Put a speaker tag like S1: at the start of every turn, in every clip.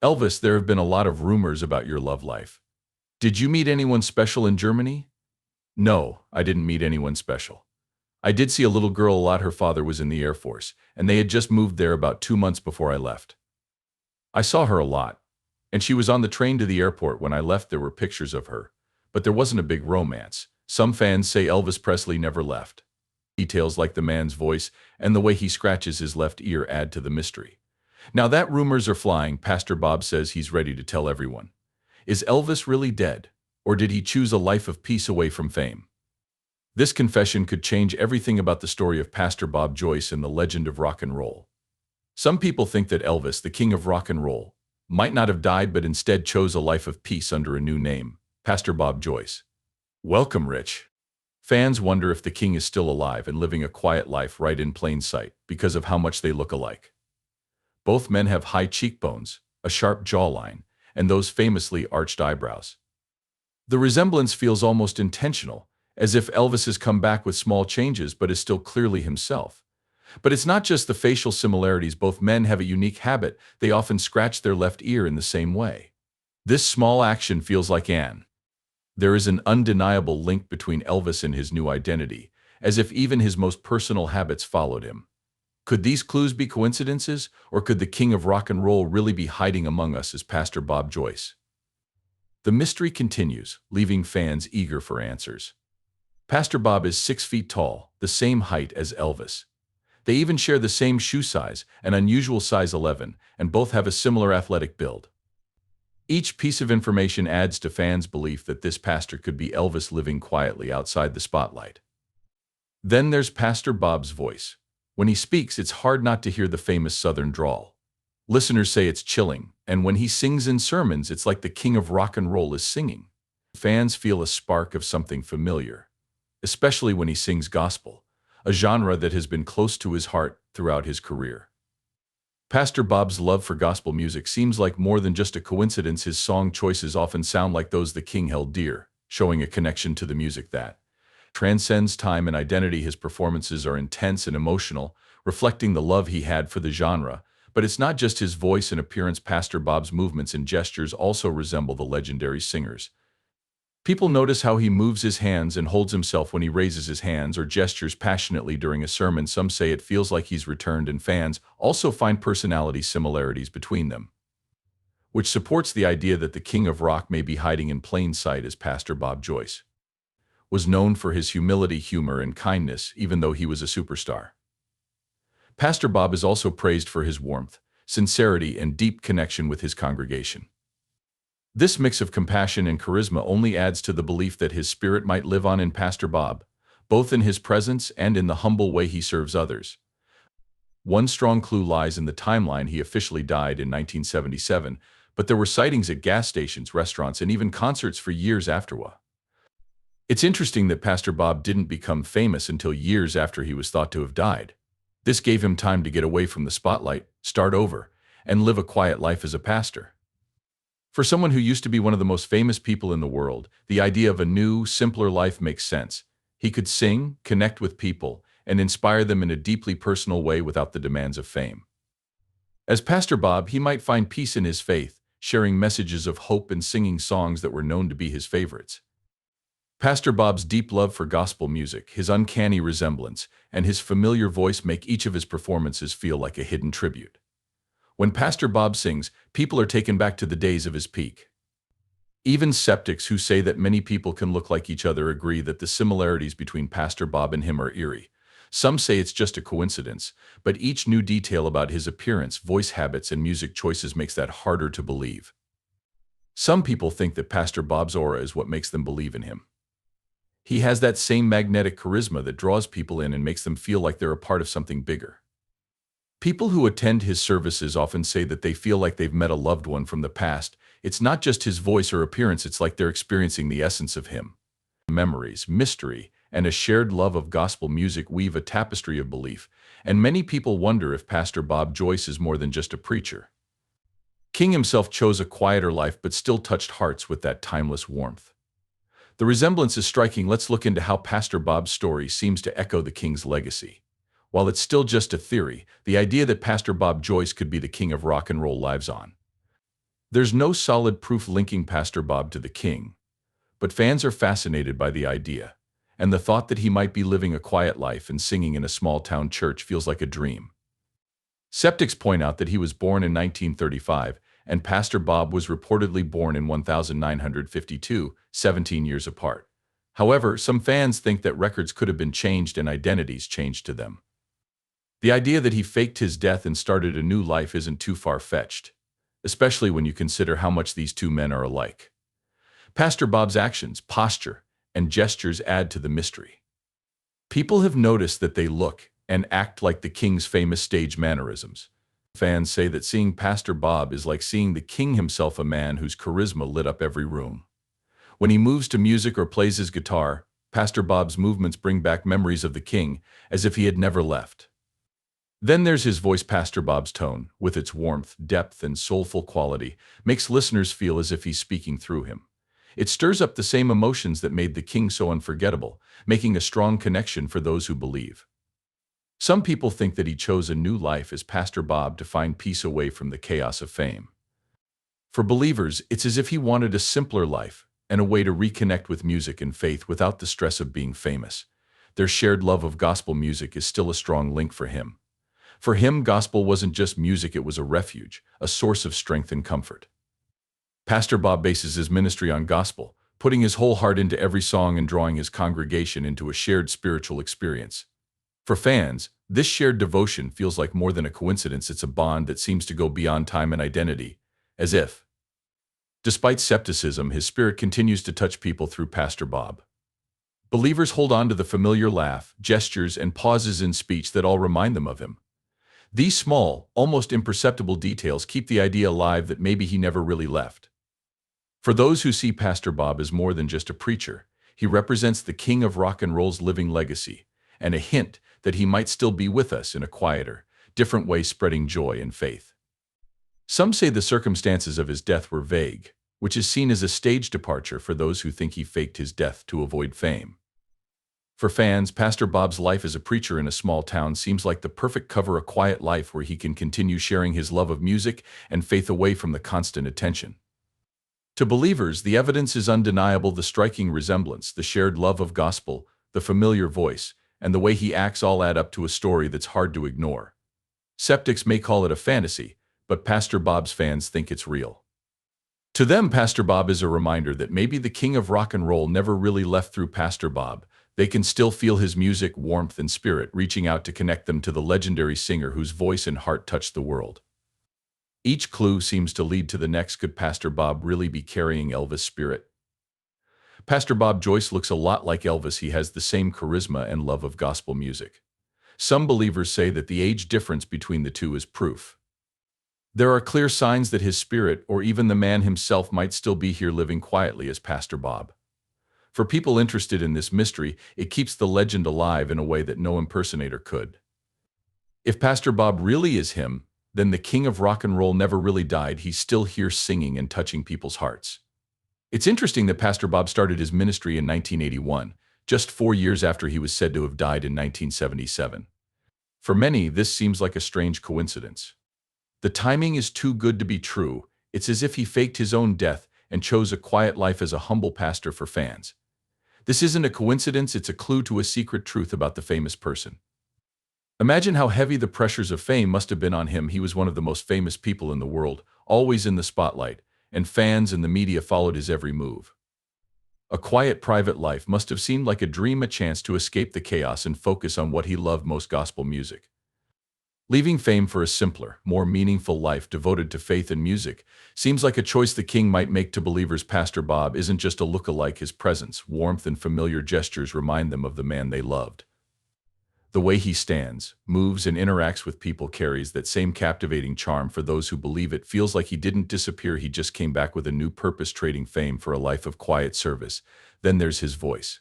S1: Elvis, there have been a lot of rumors about your love life. Did you meet anyone special in Germany? No, I didn't meet anyone special. I did see a little girl a lot. Her father was in the Air Force, and they had just moved there about 2 months before I left. I saw her a lot, and she was on the train to the airport when I left. There were pictures of her, but there wasn't a big romance. Some fans say Elvis Presley never left. Details like the man's voice and the way he scratches his left ear add to the mystery. Now that rumors are flying, Pastor Bob says he's ready to tell everyone. Is Elvis really dead, or did he choose a life of peace away from fame? This confession could change everything about the story of Pastor Bob Joyce and the legend of rock and roll. Some people think that Elvis, the king of rock and roll, might not have died but instead chose a life of peace under a new name, Pastor Bob Joyce. Welcome, Rich. Fans wonder if the king is still alive and living a quiet life right in plain sight because of how much they look alike. Both men have high cheekbones, a sharp jawline, and those famously arched eyebrows. The resemblance feels almost intentional, as if Elvis has come back with small changes but is still clearly himself. But it's not just the facial similarities. Both men have a unique habit. They often scratch their left ear in the same way. This small action feels like an. There is an undeniable link between Elvis and his new identity, as if even his most personal habits followed him. Could these clues be coincidences, or could the king of rock and roll really be hiding among us as Pastor Bob Joyce? The mystery continues, leaving fans eager for answers. Pastor Bob is 6 feet tall, the same height as Elvis. They even share the same shoe size, an unusual size 11, and both have a similar athletic build. Each piece of information adds to fans' belief that this pastor could be Elvis living quietly outside the spotlight. Then there's Pastor Bob's voice. When he speaks, it's hard not to hear the famous Southern drawl. Listeners say it's chilling, and when he sings in sermons, it's like the king of rock and roll is singing. Fans feel a spark of something familiar, especially when he sings gospel, a genre that has been close to his heart throughout his career. Pastor Bob's love for gospel music seems like more than just a coincidence. His song choices often sound like those the king held dear, showing a connection to the music that transcends time and identity. His performances are intense and emotional, reflecting the love he had for the genre. But it's not just his voice and appearance. Pastor Bob's movements and gestures also resemble the legendary singers. People notice how he moves his hands and holds himself when he raises his hands or gestures passionately during a sermon. Some say it feels like he's returned, and fans also find personality similarities between them, which supports the idea that the king of rock may be hiding in plain sight. As Pastor Bob Joyce was known for his humility, humor, and kindness, even though he was a superstar. Pastor Bob is also praised for his warmth, sincerity, and deep connection with his congregation. This mix of compassion and charisma only adds to the belief that his spirit might live on in Pastor Bob, both in his presence and in the humble way he serves others. One strong clue lies in the timeline. He officially died in 1977, but there were sightings at gas stations, restaurants, and even concerts for years afterward. It's interesting that Pastor Bob didn't become famous until years after he was thought to have died. This gave him time to get away from the spotlight, start over, and live a quiet life as a pastor. For someone who used to be one of the most famous people in the world, the idea of a new, simpler life makes sense. He could sing, connect with people, and inspire them in a deeply personal way without the demands of fame. As Pastor Bob, he might find peace in his faith, sharing messages of hope and singing songs that were known to be his favorites. Pastor Bob's deep love for gospel music, his uncanny resemblance, and his familiar voice make each of his performances feel like a hidden tribute. When Pastor Bob sings, people are taken back to the days of his peak. Even skeptics who say that many people can look like each other agree that the similarities between Pastor Bob and him are eerie. Some say it's just a coincidence, but each new detail about his appearance, voice habits, and music choices makes that harder to believe. Some people think that Pastor Bob's aura is what makes them believe in him. He has that same magnetic charisma that draws people in and makes them feel like they're a part of something bigger. People who attend his services often say that they feel like they've met a loved one from the past. It's not just his voice or appearance, it's like they're experiencing the essence of him. Memories, mystery, and a shared love of gospel music weave a tapestry of belief, and many people wonder if Pastor Bob Joyce is more than just a preacher. King himself chose a quieter life but still touched hearts with that timeless warmth. The resemblance is striking. Let's look into how Pastor Bob's story seems to echo the king's legacy. While it's still just a theory, the idea that Pastor Bob Joyce could be the king of rock and roll lives on. There's no solid proof linking Pastor Bob to the king, but fans are fascinated by the idea, and the thought that he might be living a quiet life and singing in a small-town church feels like a dream. Skeptics point out that he was born in 1935, and Pastor Bob was reportedly born in 1952, 17 years apart. However, some fans think that records could have been changed and identities changed to them. The idea that he faked his death and started a new life isn't too far-fetched, especially when you consider how much these two men are alike. Pastor Bob's actions, posture, and gestures add to the mystery. People have noticed that they look and act like the king's famous stage mannerisms. Fans say that seeing Pastor Bob is like seeing the king himself, a man whose charisma lit up every room. When he moves to music or plays his guitar, Pastor Bob's movements bring back memories of the king, as if he had never left. Then there's his voice. Pastor Bob's tone, with its warmth, depth, and soulful quality, makes listeners feel as if he's speaking through him. It stirs up the same emotions that made the king so unforgettable, making a strong connection for those who believe. Some people think that he chose a new life as Pastor Bob to find peace away from the chaos of fame. For believers, it's as if he wanted a simpler life and a way to reconnect with music and faith without the stress of being famous. Their shared love of gospel music is still a strong link for him. For him, gospel wasn't just music, it was a refuge, a source of strength and comfort. Pastor Bob bases his ministry on gospel, putting his whole heart into every song and drawing his congregation into a shared spiritual experience. For fans, this shared devotion feels like more than a coincidence. It's a bond that seems to go beyond time and identity, as if, despite skepticism, his spirit continues to touch people through Pastor Bob. Believers hold on to the familiar laugh, gestures, and pauses in speech that all remind them of him. These small, almost imperceptible details keep the idea alive that maybe he never really left. For those who see Pastor Bob as more than just a preacher, he represents the king of rock and roll's living legacy, and a hint that he might still be with us in a quieter, different way, spreading joy and faith. Some say the circumstances of his death were vague, which is seen as a stage departure for those who think he faked his death to avoid fame. For fans, Pastor Bob's life as a preacher in a small town seems like the perfect cover, a quiet life where he can continue sharing his love of music and faith away from the constant attention. To believers, the evidence is undeniable: the striking resemblance, the shared love of gospel, the familiar voice, and the way he acts all add up to a story that's hard to ignore. Skeptics may call it a fantasy, but Pastor Bob's fans think it's real. To them, Pastor Bob is a reminder that maybe the king of rock and roll never really left. Through Pastor Bob, they can still feel his music, warmth, and spirit reaching out to connect them to the legendary singer whose voice and heart touched the world. Each clue seems to lead to the next. Could Pastor Bob really be carrying Elvis' spirit? Pastor Bob Joyce looks a lot like Elvis. He has the same charisma and love of gospel music. Some believers say that the age difference between the two is proof. There are clear signs that his spirit, or even the man himself, might still be here living quietly as Pastor Bob. For people interested in this mystery, it keeps the legend alive in a way that no impersonator could. If Pastor Bob really is him, then the king of rock and roll never really died. He's still here singing and touching people's hearts. It's interesting that Pastor Bob started his ministry in 1981, just 4 years after he was said to have died in 1977. For many, this seems like a strange coincidence. The timing is too good to be true. It's as if he faked his own death and chose a quiet life as a humble pastor. For fans, this isn't a coincidence, it's a clue to a secret truth about the famous person. Imagine how heavy the pressures of fame must have been on him. He was one of the most famous people in the world, always in the spotlight, and fans and the media followed his every move. A quiet private life must have seemed like a dream, a chance to escape the chaos and focus on what he loved most: gospel music. Leaving fame for a simpler, more meaningful life devoted to faith and music seems like a choice the king might make. To believers, Pastor Bob isn't just a look-alike. His presence, warmth, and familiar gestures remind them of the man they loved. The way he stands, moves, and interacts with people carries that same captivating charm. For those who believe, it feels like he didn't disappear, he just came back with a new purpose, trading fame for a life of quiet service. Then there's his voice.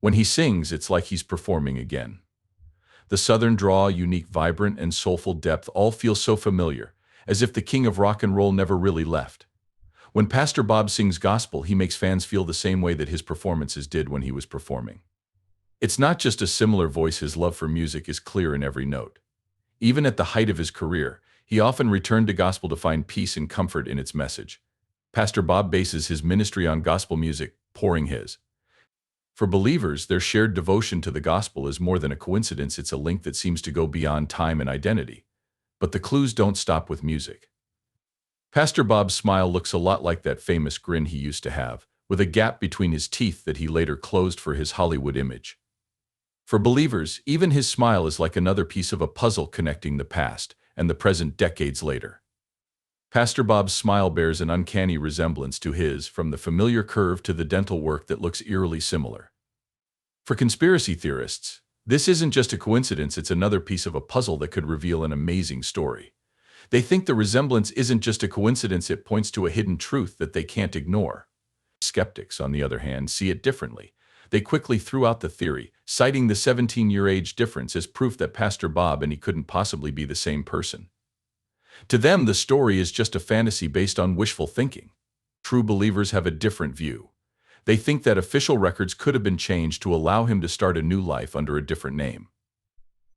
S1: When he sings, it's like he's performing again. The southern drawl, unique, vibrant, and soulful depth all feel so familiar, as if the king of rock and roll never really left. When Pastor Bob sings gospel, he makes fans feel the same way that his performances did when he was performing. It's not just a similar voice, his love for music is clear in every note. Even at the height of his career, He often returned to gospel to find peace and comfort in its message. Pastor Bob bases his ministry on gospel music, pouring his. For believers, their shared devotion to the gospel is more than a coincidence, it's a link that seems to go beyond time and identity. But the clues don't stop with music. Pastor Bob's smile looks a lot like that famous grin he used to have, with a gap between his teeth that he later closed for his Hollywood image. For believers, even his smile is like another piece of a puzzle connecting the past and the present decades later. Pastor Bob's smile bears an uncanny resemblance to his, from the familiar curve to the dental work that looks eerily similar. For conspiracy theorists, this isn't just a coincidence, it's another piece of a puzzle that could reveal an amazing story. They think the resemblance isn't just a coincidence, it points to a hidden truth that they can't ignore. Skeptics, on the other hand, see it differently. They quickly threw out the theory, citing the 17-year age difference as proof that Pastor Bob and he couldn't possibly be the same person. To them, the story is just a fantasy based on wishful thinking. True believers have a different view. They think that official records could have been changed to allow him to start a new life under a different name.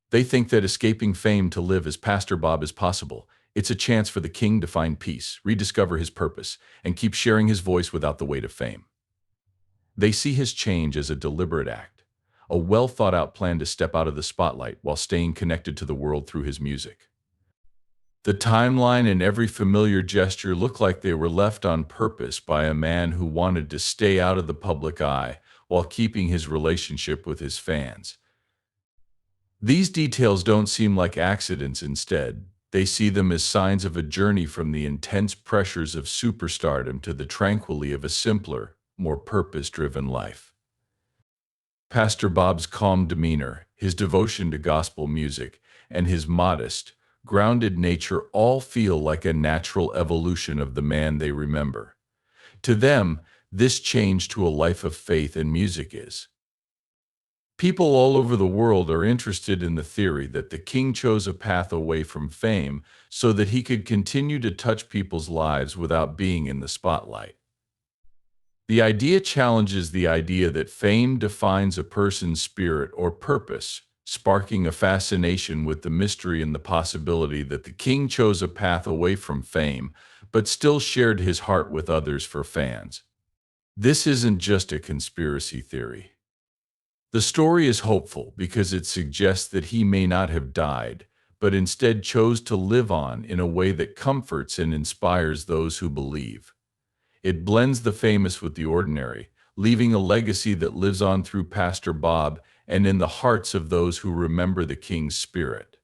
S1: They think that escaping fame to live as Pastor Bob is possible. It's a chance for the king to find peace, rediscover his purpose, and keep sharing his voice without the weight of fame. They see his change as a deliberate act, a well-thought-out plan to step out of the spotlight while staying connected to the world through his music. The timeline and every familiar gesture look like they were left on purpose by a man who wanted to stay out of the public eye while keeping his relationship with his fans. These details don't seem like accidents. Instead, they see them as signs of a journey from the intense pressures of superstardom to the tranquility of a simpler, more purpose-driven life. Pastor Bob's calm demeanor, his devotion to gospel music, and his modest, grounded nature all feel like a natural evolution of the man they remember. To them, this change to a life of faith and music is. People all over the world are interested in the theory that the king chose a path away from fame so that he could continue to touch people's lives without being in the spotlight. The idea challenges the idea that fame defines a person's spirit or purpose, sparking a fascination with the mystery and the possibility that the king chose a path away from fame, but still shared his heart with others for fans. This isn't just a conspiracy theory. The story is hopeful because it suggests that he may not have died, but instead chose to live on in a way that comforts and inspires those who believe. It blends the famous with the ordinary, leaving a legacy that lives on through Pastor Bob and in the hearts of those who remember the king's spirit.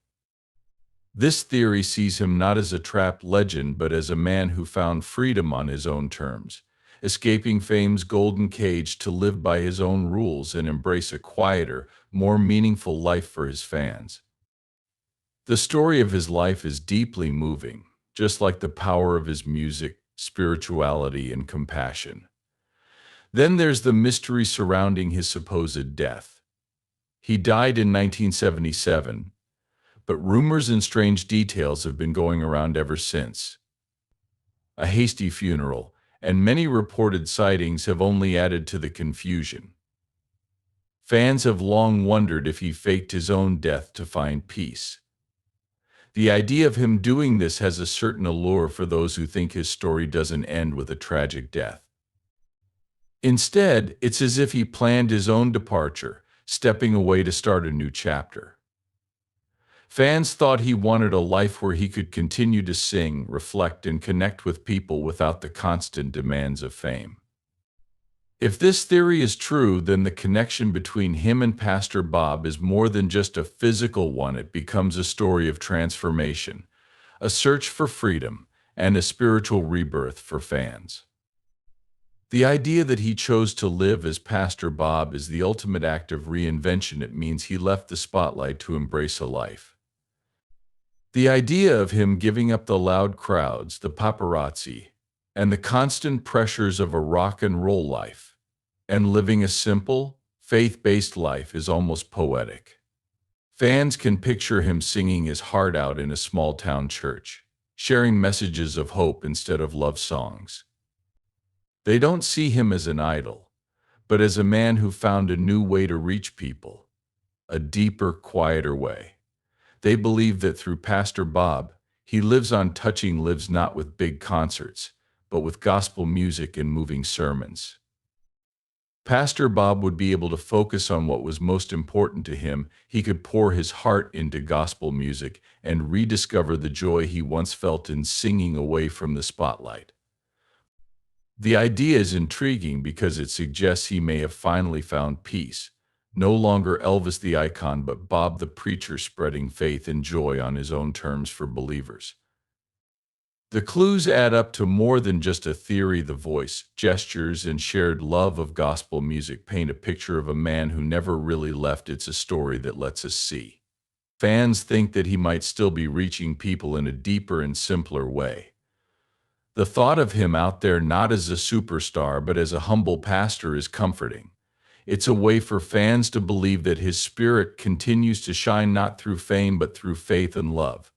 S1: This theory sees him not as a trapped legend but as a man who found freedom on his own terms, escaping fame's golden cage to live by his own rules and embrace a quieter, more meaningful life for his fans. The story of his life is deeply moving, just like the power of his music, spirituality, and compassion. Then there's the mystery surrounding his supposed death. He died in 1977, but rumors and strange details have been going around ever since. A hasty funeral and many reported sightings have only added to the confusion. Fans have long wondered if he faked his own death to find peace. The idea of him doing this has a certain allure for those who think his story doesn't end with a tragic death. Instead, it's as if he planned his own departure, stepping away to start a new chapter. Fans thought he wanted a life where he could continue to sing, reflect, and connect with people without the constant demands of fame. If this theory is true, then the connection between him and Pastor Bob is more than just a physical one. It becomes a story of transformation, a search for freedom, and a spiritual rebirth for fans. The idea that he chose to live as Pastor Bob is the ultimate act of reinvention. It means he left the spotlight to embrace a life. The idea of him giving up the loud crowds, the paparazzi, and the constant pressures of a rock and roll life, and living a simple, faith-based life is almost poetic. Fans can picture him singing his heart out in a small-town church, sharing messages of hope instead of love songs. They don't see him as an idol, but as a man who found a new way to reach people, a deeper, quieter way. They believe that through Pastor Bob, He lives on touching lives not with big concerts, but with gospel music and moving sermons. Pastor Bob would be able to focus on what was most important to him. He could pour his heart into gospel music and rediscover the joy he once felt in singing away from the spotlight. The idea is intriguing because it suggests he may have finally found peace. No longer Elvis the icon, but Bob the preacher spreading faith and joy on his own terms for believers. The clues add up to more than just a theory. The voice, gestures, and shared love of gospel music paint a picture of a man who never really left. It's a story that lets us see. Fans think that he might still be reaching people in a deeper and simpler way. The thought of him out there not as a superstar but as a humble pastor is comforting. It's a way for fans to believe that his spirit continues to shine not through fame but through faith and love.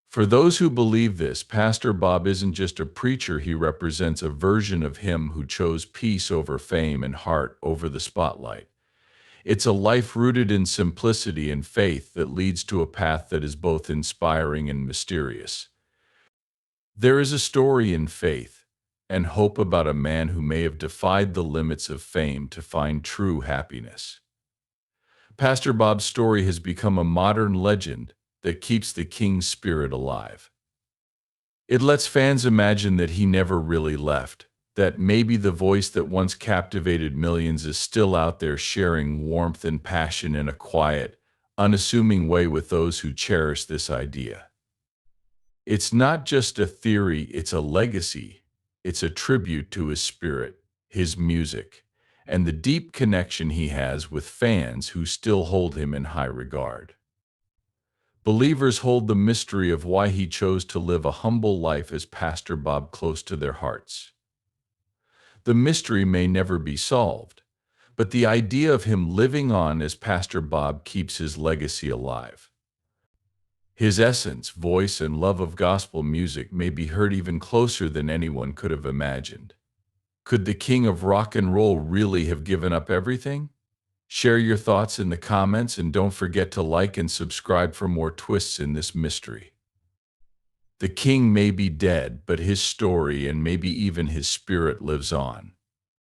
S1: For those who believe this, Pastor Bob isn't just a preacher, he represents a version of him who chose peace over fame and heart over the spotlight. It's a life rooted in simplicity and faith that leads to a path that is both inspiring and mysterious. There is a story in faith and hope about a man who may have defied the limits of fame to find true happiness. Pastor Bob's story has become a modern legend that keeps the king's spirit alive. It lets fans imagine that he never really left, that maybe the voice that once captivated millions is still out there sharing warmth and passion in a quiet, unassuming way with those who cherish this idea. It's not just a theory, it's a legacy. It's a tribute to his spirit, his music, and the deep connection he has with fans who still hold him in high regard. Believers hold the mystery of why he chose to live a humble life as Pastor Bob close to their hearts. The mystery may never be solved, but the idea of him living on as Pastor Bob keeps his legacy alive. His essence, voice, and love of gospel music may be heard even closer than anyone could have imagined. Could the king of rock and roll really have given up everything? Share your thoughts in the comments and don't forget to like and subscribe for more twists in this mystery. The king may be dead, but his story and maybe even his spirit lives on.